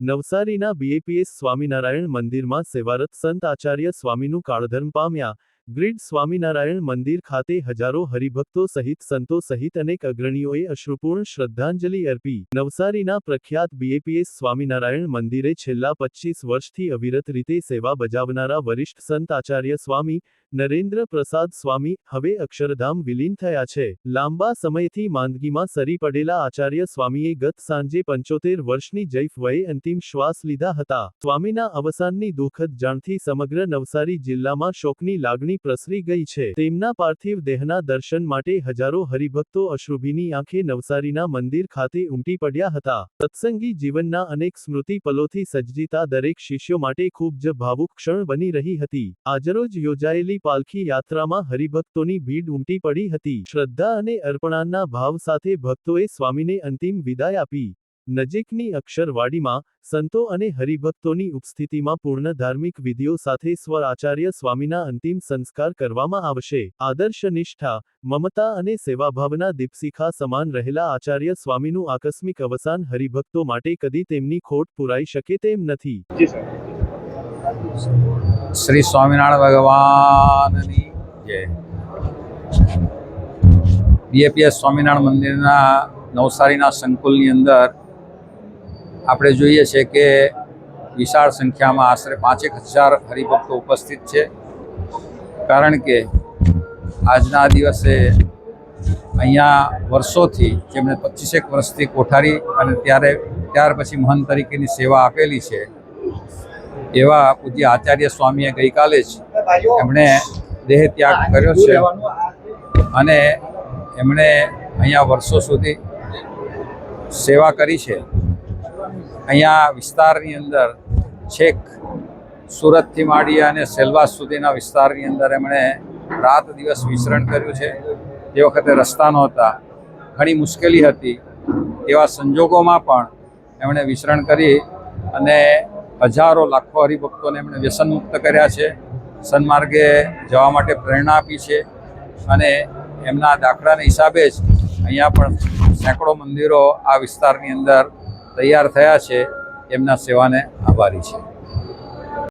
નવસારીના બીએપીએસ સ્વામિનારાયણ મંદિરમાં સેવારત સંત આચાર્ય સ્વામીનું કાળધર્મ પામ્યા. ગ્રીડ સ્વામિનારાયણ મંદિર ખાતે હજારો હરિભક્તો સહિત સંતો સહિત અનેક અગ્રણીઓએ અશ્રુપૂર્ણ શ્રદ્ધાંજલિ અર્પી. નવસારીના પ્રખ્યાત બીએપીએસ સ્વામિનારાયણ મંદિરે છેલ્લા 25 વર્ષથી અવિરત રીતે સેવા બજાવનારા વરિષ્ઠ સંત આચાર્ય સ્વામી નરેન્દ્ર પ્રસાદ સ્વામી હવે અક્ષરધામ વિલીન થયા છે. લાંબા સમયથી માંદગીમાં સરી પડેલા આચાર્ય સ્વામીએ ગત સાંજે 75 વર્ષની જૈફ વયે અંતિમ શ્વાસ લીધા હતા. સ્વામીના અવસાનની દુઃખદ જાણથી સમગ્ર નવસારી જિલ્લામાં શોકની લાગણી પ્રસરી ગઈ છે. તેમના પાર્થિવ દેહના દર્શન માટે હજારો હરિભક્તો અશ્રુભીની આંખે નવસારીના મંદિર ખાતે ઉમટી પડ્યા હતા. સત્સંગી જીવનના અનેક સ્મૃતિ પલોથી સજ્જીતા દરેક શિષ્યો માટે ખૂબ જ ભાવુક ક્ષણ બની રહી હતી. આજરોજ યોજાયેલી પાલખી યાત્રામાં હરિભક્તોની ભીડ ઉમટી પડી હતી. શ્રદ્ધા અને અર્પણના ભાવ સાથે ભક્તોએ સ્વામીને અંતિમ વિદાય આપી. નજીકની અક્ષરવાડીમાં સંતો અને હરિભક્તોની ઉપસ્થિતિમાં પૂર્ણ ધાર્મિક વિધિઓ સાથે સ્વ આચાર્ય સ્વામીના અંતિમ સંસ્કાર કરવામાં આવશે. આદર્શ નિષ્ઠા, મમતા અને સેવાભાવના દીપશિખા સમાન રહેલા આચાર્ય સ્વામીનું આકસ્મિક અવસાન હરિભક્તો માટે કદી તેમની ખોટ પુરાઈ શકે તેમ નથી. શ્રી સ્વામિનારાયણ ભગવાનની જય. બીએપીએસ સ્વામિનારાયણ મંદિરના નવસારીના સંકુલની અંદર આપણે જોઈએ છે કે વિશાળ સંખ્યામાં આશરે 5,000 હરિભક્તો ઉપસ્થિત છે. કારણ કે આજના દિવસે અહીંયા વર્ષોથી જેમણે 25 વર્ષથી કોઠારી અને ત્યાર પછી મહંત તરીકેની સેવા આપેલી છે એવા પૂજ્ય આચાર્ય સ્વામીએ ગઈકાલે જ એમણે દેહ ત્યાગ કર્યો છે અને એમણે અહીંયા વર્ષો સુધી સેવા કરી છે. અહીંયા વિસ્તારની અંદર છેક સુરતથી માંડી અને સેલવાસ સુધીના વિસ્તારની અંદર એમણે રાત દિવસ વિચરણ કર્યું છે. તે વખતે રસ્તા નહોતા, ઘણી મુશ્કેલી હતી. એવા સંજોગોમાં પણ એમણે વિચરણ કરી અને હજારો લાખો હરિભક્તોને એમણે વ્યસનમુક્ત કર્યા છે, સન્માર્ગે જવા માટે પ્રેરણા આપી છે. અને એમના દાખલાના હિસાબે જ અહીંયા પણ સેંકડો મંદિરો આ વિસ્તારની અંદર તૈયાર થયા છે. એમના સેવાને આભારી છે.